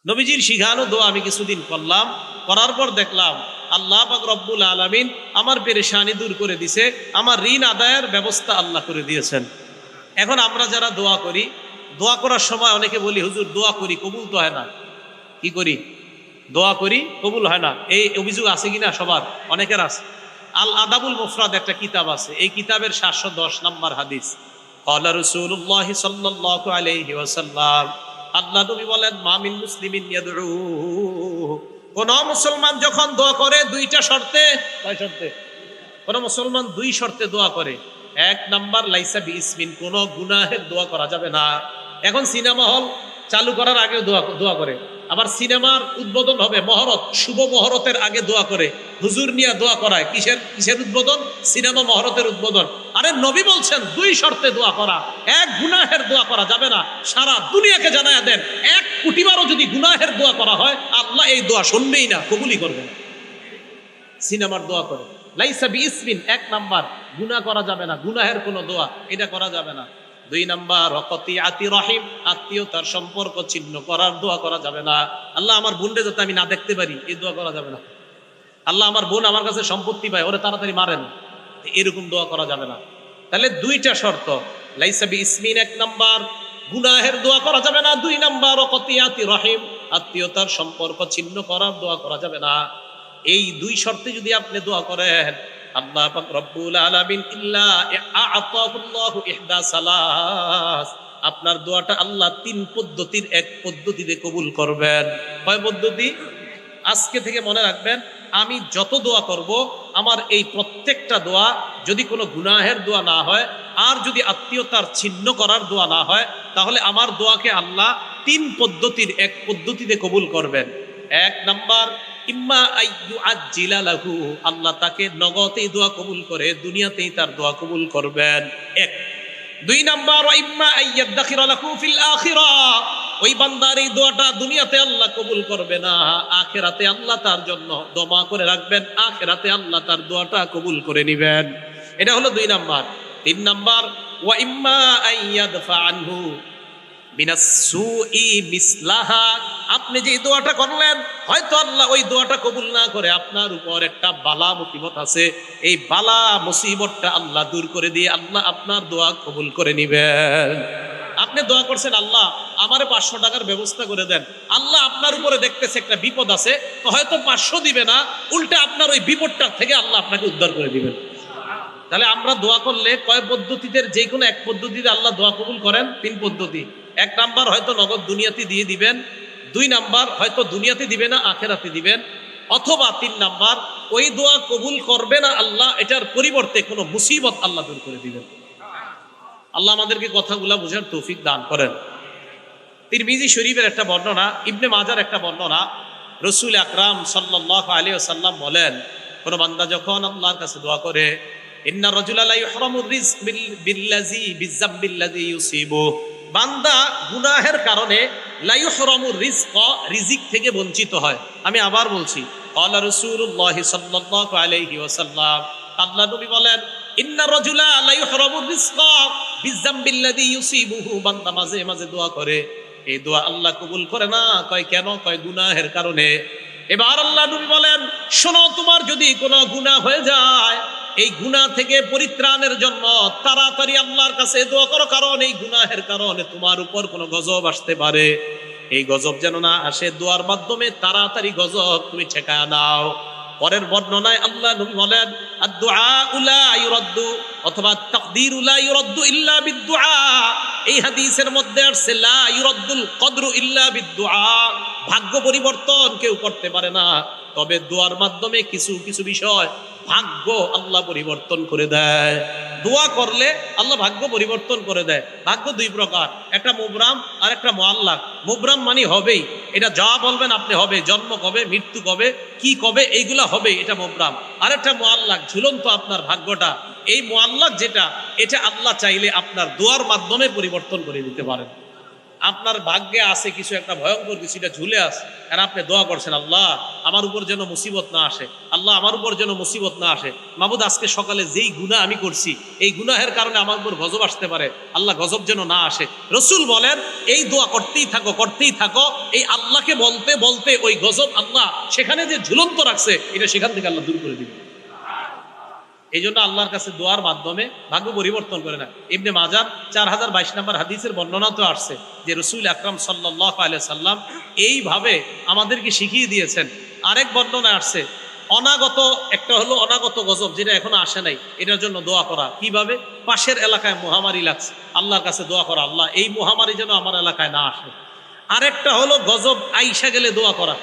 নবীজির শিখানো দোয়া আমি কিছুদিন করলাম, করার পর দেখলাম আল্লাহ পাক রব্বুল আলামিন আমার পেরেশানি দূর করে দিছে, আমার ঋণ আদায়ের ব্যবস্থা আল্লাহ করে দিয়েছেন। এখন আমরা যারা দোয়া করি, দোয়া করার সময় অনেকে বলি হুজুর দোয়া করি কবুল তো হয় না। কি করি? দোয়া করি কবুল হয় না, এই অভিযোগ আছে কিনা সবার? অনেকের আছে। আল আদাবুল মুফরাদ একটা কিতাব আছে, এই কিতাবের 710 নম্বর হাদিস। ক্বালা রাসূলুল্লাহ সাল্লাল্লাহু আলাইহি ওয়াসাল্লাম, আল্লাহ নবী বলেন মা মিন মুসলিমিন ইয়াদউ, কোন মুসলমান যখন দোয়া করে দুইটা শর্তে। কয় শর্তে? কোন মুসলমান দুই শর্তে দোয়া করে। এক নাম্বার লাইসা বিইসমিন, কোন গুনাহের দোয়া করা যাবে না। এখন সিনেমা হল চালু করার আগে দোয়া করে, আবার সিনেমার উদ্বোধন হবে, মহরত, শুভ মহরতের আগে দোয়া করে, হুজুর নিয়ে দোয়া করায়। কিসের উদ্বোধন? সিনেমা মহরতের উদ্বোধন। আরে নবী বলছেন দুই শর্তে দোয়া করা, এক গুনাহের দোয়া করা যাবে না। সারা দুনিয়াকে জানায়া দেন 1 কোটিবারও যদি গুনাহের দোয়া করা হয় আল্লাহ এই দোয়া শুনবেই না, কবুলই করবে না। সিনেমার দোয়া করে লাইসা বিইসমিন, এক নাম্বার গুনাহ করা যাবে না, গুনাহের কোনো দোয়া এটা করা যাবে না। দুই নাম্বার ওয়াকাতিয়াতি রহিম, আত্মীয়তার সম্পর্ক ছিন্ন করার দোয়া করা যাবে না। আল্লাহ আমার বোনরে যাতে আমি না দেখতে পারি এই দোয়া করা যাবে না। আল্লাহ আমার বোন আমার কাছে সম্পত্তি পায়, ওরে তাড়াতাড়ি মারেন, এরকম দোয়া করা যাবে না। তাহলে দুইটা শর্ত, লাইসা বিইসমিন এক নাম্বার, গুনাহের দোয়া করা যাবে না। দুই নাম্বার ওয়াকাতিয়াতি রহিম, আত্মীয়তার সম্পর্ক ছিন্ন করার দোয়া করা যাবে না। এই দুই শর্তে যদি আপনি দোয়া করেন আল্লাহ পাক রব্বুল আলামিন ইল্লা আ'তাহুল্লাহু ইহদা সালাস, আপনার দোয়াটা আল্লাহ 3 পদ্ধতির এক পদ্ধতিতে কবুল করবেন। কয় পদ্ধতি? আজকে থেকে মনে রাখবেন, আমি যত দোয়া করব আমার এই প্রত্যেকটা দোয়া যদি কোনো গুনাহের দোয়া না হয়, আর যদি আত্মীয়তার ছিন্ন করার দোয়া না হয়, তাহলে আমার দোয়াকে আল্লাহ 3 পদ্ধতির এক পদ্ধতিতে কবুল করবেন। এক নাম্বার, ইম্মা আইয়ু আজ্জিলা লাহু, আল্লাহ তাকে নগদেই দোয়া কবুল করে দুনিয়াতেই তার দোয়া কবুল করবেন। এক। দুই নাম্বার, ওয়া ইম্মা আইয়াদাখিরা লাহু ফিল আখিরাহ, ওই বান্দার এই দোয়াটা দুনিয়াতে আল্লাহ কবুল করবে না, আখিরাতে আল্লাহ তার জন্য দোয়া করে রাখবেন, আখিরাতে আল্লাহ তার দোয়াটা কবুল করে নেবেন। এটা হলো 2 নাম্বার। 3 নাম্বার, ওয়া ইম্মা আইয়াদফা আনহু মিনাস সুই মিসলাহা, আপনি যে দোয়াটা করলেন হয়তো আল্লাহ ওই দোয়াটা কবুল না করে আপনার উপর একটা বালা মুসিবত আছে, এই বালা মুসিবতটা আল্লাহ দূর করে দিয়ে আল্লাহ আপনার দোয়া কবুল করে নেবেন। আপনি দোয়া করছেন আল্লাহ আমারে 500 টাকার ব্যবস্থা করে দেন, আল্লাহ আপনার উপরে দেখতেছে একটা বিপদ আছে, তো হয়তো 500 দিবে না, উল্টে আপনার ওই বিপদটার থেকে আল্লাহ আপনাকে উদ্ধার করে দিবেন। তাহলে আমরা দোয়া করলে কয় পদ্ধতিতে, যে কোনো এক পদ্ধতিতে আল্লাহ দোয়া কবুল করেন। 3 পদ্ধতি। এক নাম্বার হয়তো নগদ দুনিয়াতে দিয়ে দিবেন, 2 নাম্বার হয়তো দুনিয়াতে দিবে না আখেরাতে দিবেন, অথবা 3 নাম্বার ওই দোয়া কবুল করবে না আল্লাহ, এটার পরিবর্তে কোনো মুসিবত আল্লাহ দূর করে দিবেন। আল্লাহ আমাদেরকে কথাগুলা বুঝার তৌফিক দান করেন। তিরমিজি শরীফের একটা বর্ণনা, ইবনে মাজার একটা বর্ণনা, রাসূল আকরাম সাল্লাল্লাহু আলাইহি ওয়াসাল্লাম বলেন, কোন বান্দা যখন আল্লাহর কাছে দোয়া করে, ইন্না রাজুলা লা ইহরামু রিজক বিল্লাযী বিযামবিল্লাযী ইউসিবু, বান্দা গুনাহের কারণে লা ইহরামু রিজক, রিজিক থেকে বঞ্চিত হয়। আমি আবার বলছি, ক্বালা রাসূলুল্লাহ সাল্লাল্লাহু আলাইহি ওয়াসাল্লাম, আল্লাহ নবী বলেন, ইন্না রাজুলা লা ইহরামু রিজক বিযামবিল্লাযী ইউসিবুহু, বান্দা মাঝে মাঝে দোয়া করে, এই দোয়া আল্লাহ কবুল করে না। কয় কেন? কয় গুনাহের কারণে। এবার আল্লাহ নবী বলেন, শোনো, তোমার যদি কোনো গুনাহ হয়ে যায়, এই গুনাহ থেকে পরিত্রাণের জন্য তাড়াতাড়ি আল্লাহর কাছে দোয়া করো, কারণ এই গুনাহের কারণে তোমার উপর কোনো গজব আসতে পারে। এই গজব যেন না আসে, দোয়ার মাধ্যমে তাড়াতাড়ি গজব তুমি ঠেকায় নাও। পরের বর্ণনায় আল্লাহ নবী বলেন, আদ-দুআউ লা ইউরাদ্দু, অথবা তাকদীরু লা ইউরাদ্দু ইল্লা বিদ-দুআ। এই হাদিসের মধ্যে আসছে লা ইউরাদ্দুল কদরু ইল্লা বিদ-দুআ, ভাগ্য পরিবর্তন কেউ করতে পারে না, তবে দোয়ার মাধ্যমে কিছু কিছু বিষয় ভাগ্য আল্লাহ পরিবর্তন করে দেয়। দোয়া করলে আল্লাহ ভাগ্য পরিবর্তন করে দেয়। ভাগ্য 2 প্রকার, একটা মুবরাম আর একটা মুআল্লাক। মুবরাম মানে হবেই, এটা যা বলবেন আপনি হবে, জন্ম কবে, মৃত্যু কবে, কি কবে, এইগুলা হবে, এটা মুবরাম। আর একটা মুআল্লাক, ঝুলন্ত আপনার ভাগ্যটা। এই মুআল্লাক যেটা, এটা আল্লাহ চাইলে আপনার দোয়ার মাধ্যমে পরিবর্তন করে দিতে পারেন। আপনার ভাগ্যে আছে কিছু একটা ভয়ঙ্কর কিছু, এটা ঝুলে আছে, আর আপনি দোয়া করছেন আল্লাহ আমার উপর যেন মুসিবত না আসে, আল্লাহ আমার উপর যেন মুসিবত না আসে। মাহবুদ আজকে সকালে যেই গুনাহ আমি করছি এই গুনাহের কারণে আমার উপর গজব আসতে পারে, আল্লাহ গজব যেন না আসে। রসুল বলেন এই দোয়া করতেই থাকো করতেই থাকো, এই আল্লাহকে বলতে বলতে ওই গজব আল্লাহ সেখানে যে ঝুলন্ত রাখছে এটা সেখান থেকে আল্লাহ দূর করে দিবে। এই জন্য আল্লাহর কাছে দোয়ার মাধ্যমে ভাগ্য পরিবর্তন করে না। ইবনে মাজাহ 4022 নম্বর হাদিসের বর্ণনা তো আসছে যে রসুল আকরাম সাল্লাল্লাহু আলাইহি সাল্লাম এইভাবে আমাদেরকে শিখিয়ে দিয়েছেন। আরেক বর্ণনা আসছে অনাগত, একটা হলো অনাগত গজব যেটা এখনো আসে নাই, এটার জন্য দোয়া করা। কিভাবে? পাশের এলাকায় মহামারী লাগছে, আল্লাহর কাছে দোয়া করা আল্লাহ এই মহামারী যেন আমার এলাকায় না আসে। আরেকটা হলো গজব আইসা গেলে দোয়া করা,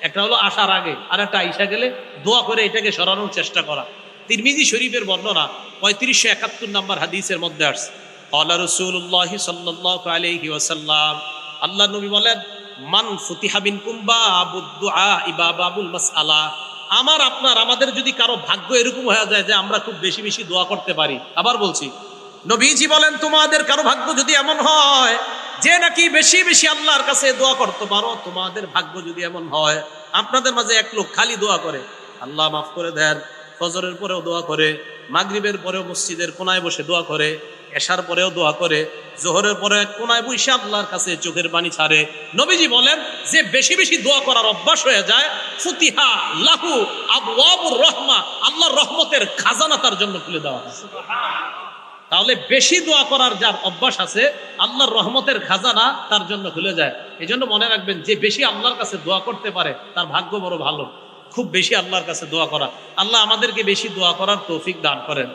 একটা হলো আসার আগে, আর একটা আইসা গেলে দোয়া করে এটাকে সরানোর চেষ্টা করা। তিরমিজি শরীফের বর্ণনা 3571 নম্বর হাদিসের মধ্যে আসছে ক্বালা রাসূলুল্লাহ সাল্লাল্লাহু আলাইহি ওয়াসাল্লাম, আল্লাহর নবী বলেন মান ফুতিহা বিনকুম বাবুদ দুআ বাবুল মাসআলা, আমার আপনার আমাদের যদি কারো ভাগ্য এরকম হয়ে যায় যে আমরা খুব বেশি বেশি দোয়া করতে পারি। আবার বলছি, নবীজি বলেন তোমাদের কারো ভাগ্য যদি এমন হয় যে নাকি বেশি বেশি আল্লাহর কাছে দোয়া করতে পারো, তোমাদের ভাগ্য যদি এমন হয় আপনাদের মাঝে এক লোক খালি দোয়া করে আল্লাহ মাফ করে দেন, ফজরের পরেও দোয়া করে, মাগরিবের পরেও মসজিদের কোনায় বসে দোয়া করে, এশার পরেও দোয়া করে, জোহরের পরে কোনায় বসে আল্লাহর কাছে চোখের পানি ছাড়ে, নবীজি বলেন যে বেশি বেশি দোয়া করার অভ্যাস হয়ে যায় ফুতিহা লাহু আবওয়াবুর রহমা, আল্লাহর রহমতের খাজানা তার জন্য খুলে দেওয়া হয়। তাহলে বেশি দোয়া করার যার অভ্যাস আছে আল্লাহর রহমতের খাজানা তার জন্য খুলে যায়। এই জন্য মনে রাখবেন যে বেশি আল্লাহর কাছে দোয়া করতে পারে তার ভাগ্য বড় ভালো। খুব বেশি আল্লাহর কাছে দোয়া করা, আল্লাহ আমাদেরকে বেশি দোয়া করার তৌফিক দান করেন।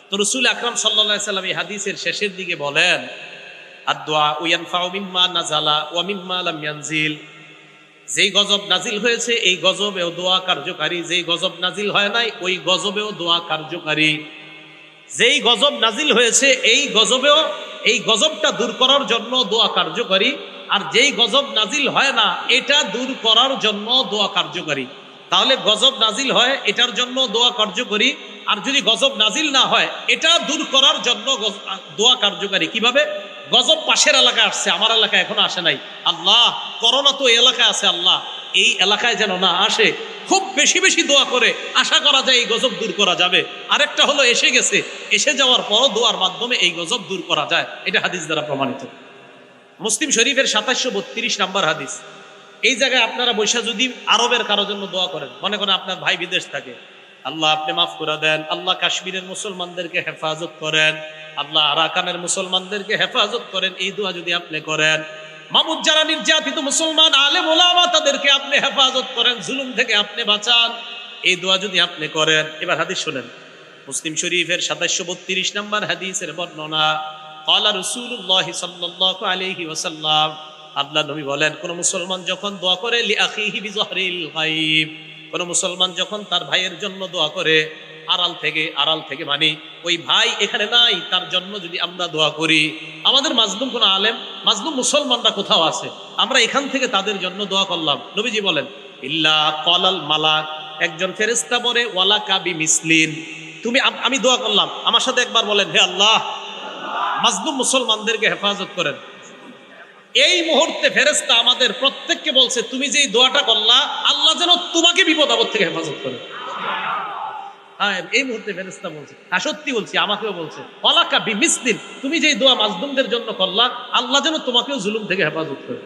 তো রাসূল আকরাম সাল্লাল্লাহু আলাইহি সাল্লাম এই হাদিসের শেষের দিকে বলেন আদ-দুআ ইয়ানফাউ মিম্মা নাযালা ওয়া মিম্মা লাম ইয়ানজিল, যেই গজব নাজিল হয়েছে এই গজবেও দোয়া কার্যকারী, যেই গজব নাজিল হয় নাই ওই গজবেও দোয়া কার্যকারী। যেই গজব নাজিল হয়েছে এই গজবেও, এই গজবটা দূর করার জন্য দোয়া কার্যকারী, আর যেই গজব নাজিল হয় না এটা দূর করার জন্য দোয়া কার্যকারী। তাহলে গজব নাজিল হয় এটার জন্য দোয়া কার্যকরী, আর যদি গজব নাজিল না হয় এটা দূর করার জন্য দোয়া কার্যকারী। কিভাবে? গজব পাশের এলাকায় আসছে, আমার এলাকায় এখনো আসে নাই, আল্লাহ করোনা তো এই এলাকায় আছে, আল্লাহ এই এলাকায় যেন না আসে। খুব বেশি বেশি দোয়া করে আশা করা যায় এই গজব দূর করা যাবে। আরেকটা হলো এসে গেছে, এসে যাওয়ার পরও দোয়ার মাধ্যমে এই গজব দূর করা যায়, এটা হাদিস দ্বারা প্রমাণিত। মুসলিম শরীফের 2732 নম্বর হাদিস। এই জায়গায় আপনারা বৈশা যদি আরবের কারোর জন্য দোয়া করেন, মনে করেন আপনার ভাই বিদেশ থাকে, আল্লাহ আপনি মাফ করে দেন, আল্লাহ কাশ্মীরের মুসলমানদেরকে হেফাজত করেন, আল্লাহ আরাকানের মুসলমানদেরকে হেফাজত করেন, এই দোয়া যদি আপনি করেন, মামুদ যারা নির্যাতিত মুসলমান আলেম ওলামা তাদেরকে আপনি হেফাজত করেন, জুলুম থেকে আপনি বাঁচান, এই দোয়া যদি আপনি করেন। এবার হাদিস শুনেন, মুসলিম শরীফের 2732 নম্বর হাদিসের বর্ণনা ক্বালা রাসূলুল্লাহ সাল্লাল্লাহু আলাইহি ওয়াসাল্লাম, আল্লাহ নবী বলেন কোন মুসলমান যখন দোয়া করে লিআখিহি বিযহরিল গায়ব, কোন মুসলমান যখন তার ভাইয়ের জন্য দোয়া করে আড়াল থেকে মানে ওই ভাই এখানে নাই তার জন্য যদি আমরা দোয়া করি, আমাদের মাজলুম কোন আলেম মাজলুম মুসলমানরা কোথাও আছে, আমরা এখান থেকে তাদের জন্য দোয়া করলাম, নবীজি বলেন ইল্লা ক্বালাল মালাক, একজন ফেরেশতা বলে ওয়ালাকা বিমিসলিন, তুমি আমি দোয়া করলাম, আমার সাথে একবার বলেন হে আল্লাহ মাজলুম মুসলমানদেরকে হেফাজত করেন। এই মুহূর্তে ফেরেশতা আমাদের প্রত্যেককে বলছে তুমি যেই দোয়াটা করলা আল্লাহ যেন তোমাকে বিপদ আপদ থেকে হেফাজত করে। হ্যাঁ, এই মুহূর্তে ফেরেশতা বলছে, সত্যি বলছি, আমাকেও বলছে ওয়ালাকা বিমিসলিন, তুমি যেই দোয়া মাজলুমদের জন্য করলা আল্লাহ যেন তোমাকেও জুলুম থেকে হেফাজত করে।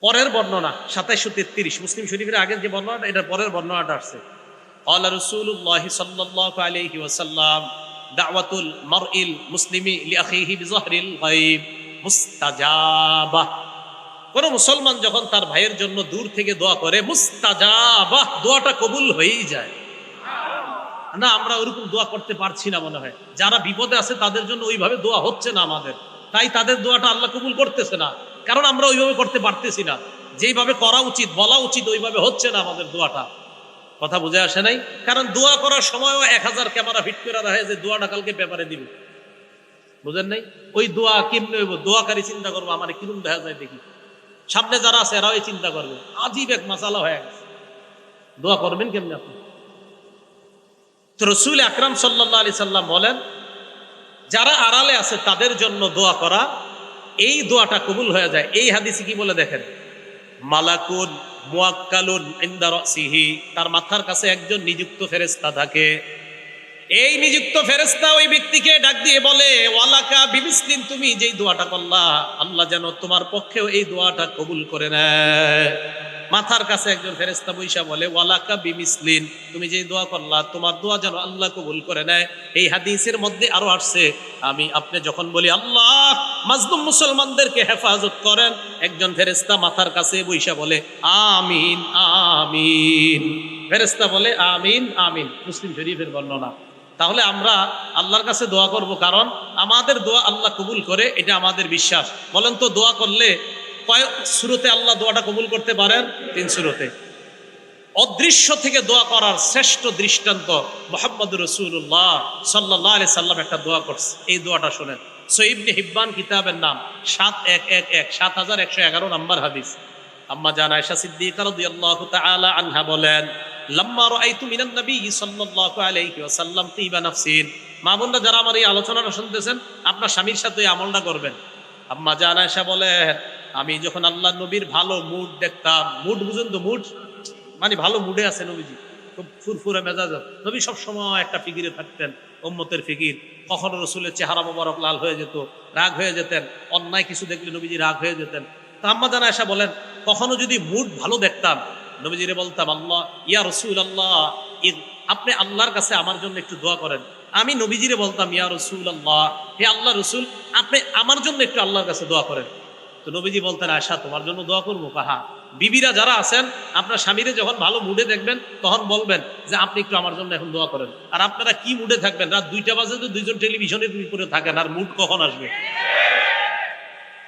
পরের বর্ণনা 2733 মুসলিম শরীফের আগের যে বর্ণনাটা, এটা পরের বর্ণনাটা আসছে ক্বালা রাসূলুল্লাহ সাল্লাল্লাহু আলাইহি ওয়াসাল্লাম দাওয়াতুল মারইল মুসলিমি লিআখিহি বিযহরিল গায়ব মুস্তাজাবা, কোন মুসলমান যখন তার ভাইয়ের জন্য দূর থেকে দোয়া করে মুস্তাজাবা, দোয়াটা কবুল হয়েই যায়। না আমরা ওরকম দোয়া করতে পারছি না, মনে হয় যারা বিপদে আছে তাদের জন্য ওইভাবে দোয়া হচ্ছে না আমাদের, তাই তাদের দোয়াটা আল্লাহ কবুল করতেছে না, কারণ আমরা ওইভাবে করতে পারতেছি না, যেইভাবে করা উচিত বলা উচিত ওইভাবে হচ্ছে না আমাদের দোয়াটা। কথা বুঝে আসে নাই? কারণ দোয়া করার সময়ও 1000 ক্যামেরা ফিট করে রাখে যে দোয়াটা কালকে পেপারে দিবে, বুঝেন নাই? ওই দোয়া কেমনে হইব, দোয়াকারী চিন্তা করবো আমার কিরম দেখা যায় দেখি, সামনে যারা আছে এরাও চিন্তা করবে, আজীব এক মাসালা হয়ে গেছে, দোয়া করবেন কেমনে আপনি? তো রাসূল আকরাম সাল্লাল্লাহু আলাইহি সাল্লাম বলেন যারা আড়ালে আছে তাদের জন্য দোয়া করা, এই দোয়াটা কবুল হয়ে যায়। এই হাদিসে কি বলে দেখেন, মালাকুন মুয়াক্কালুন ইনদা রাসিহি, তার মাথার কাছে একজন নিযুক্ত ফেরেশতা থাকে। এই নিযুক্ত ফেরেশতা ওই ব্যক্তিকে ডাক দিয়ে বলে, ওয়ালাকা বিমিসলিন, তুমি যেই দোয়াটা করলা আল্লাহ যেন তোমার পক্ষেও এই দোয়াটা কবুল করে নেয়। মাথার কাছে একজন ফেরেশতা বৈশা বলে, ওয়ালাকা বিমিসলিন, তুমি যেই দোয়া করলা তোমার দোয়া যেন আল্লাহ কবুল করে নেয়। এই হাদিসের মধ্যে আরো আসছে, আপনি যখন বলি আল্লাহ মাজলুম মুসলমানদেরকে হেফাজত করেন, একজন ফেরেশতা মাথার কাছে বৈশা বলে আমিন আমিন। ফেরেশতা বলে আমিন আমিন, মুসলিম শরীফের বর্ণনা। তাহলে আমরা আল্লাহর কাছে দোয়া করব, কারণ আমাদের দোয়া আল্লাহ কবুল করে, এটা আমাদের বিশ্বাস। বলেন তো দোয়া করলে কয় সূরাতে আল্লাহ দোয়াটা কবুল করতে পারেন? 3 সূরাতে। অদৃশ্য থেকে দোয়া করার শ্রেষ্ঠ দৃষ্টান্ত মুহাম্মদুর রাসূলুল্লাহ সাল্লাল্লাহু আলাইহি সাল্লাম একটা দোয়া করছে। এই দোয়াটা শুনেন, সহিহ ইবনে হিব্বান কিতাবের নাম 7111 নম্বর হাদিস। আম্মা জান আয়েশা সিদ্দিকা রাদিয়াল্লাহু তাআলা আনহা বলেন, লাম্মা রাআইতু মিনান নবী সাল্লাল্লাহু আলাইহি ওয়াসাল্লাম তিবা নাফসিন। মা বোনরা যারা আমার এই আলোচনাটা শুনতেছেন, আপনার স্বামীর সাথে এই আমলটা করবেন। আম্মা জান আয়েশা বলেন, আমি যখন আল্লাহ নবীর ভালো মুড দেখতাম, মুড বুঝুন তো, মুড মানে ভালো মুডে আছে নবীজি, খুব ফুরফুরে মেজাজ। নবী সবসময় একটা ফিকিরে থাকতেন, উম্মতের ফিকির। কখনো রসুলের চেহারা মোবারক লাল হয়ে যেত, রাগ হয়ে যেতেন, অন্যায় কিছু দেখলে নবীজি রাগ হয়ে যেতেন। তা আম্মা জান আয়েশা বলেন, কখনো যদি মুড ভালো দেখতাম, নবীজিরে বলতাম, আল্লাহ ইয়া রসুল আল্লাহ, আপনি আল্লাহর কাছে আমার জন্য একটু দোয়া করেন। আমি নবীজিরে বলতাম, ইয়া রসুল আল্লাহ, হে আল্লাহ রসুল, আপনি আমার জন্য একটু আল্লাহর কাছে দোয়া করেন। তো নবীজি বলতেন, আয়েশা তোমার জন্য দোয়া করবো? কাহা বিবিরা যারা আছেন, আপনার স্বামীরে যখন ভালো মুডে দেখবেন তখন বলবেন যে আপনি একটু আমার জন্য এখন দোয়া করেন। আর আপনারা কি মুডে থাকবেন? রাত 2টা বাজে তো 2জন টেলিভিশনের উপরে থাকেন, আর মুড কখন আসবে?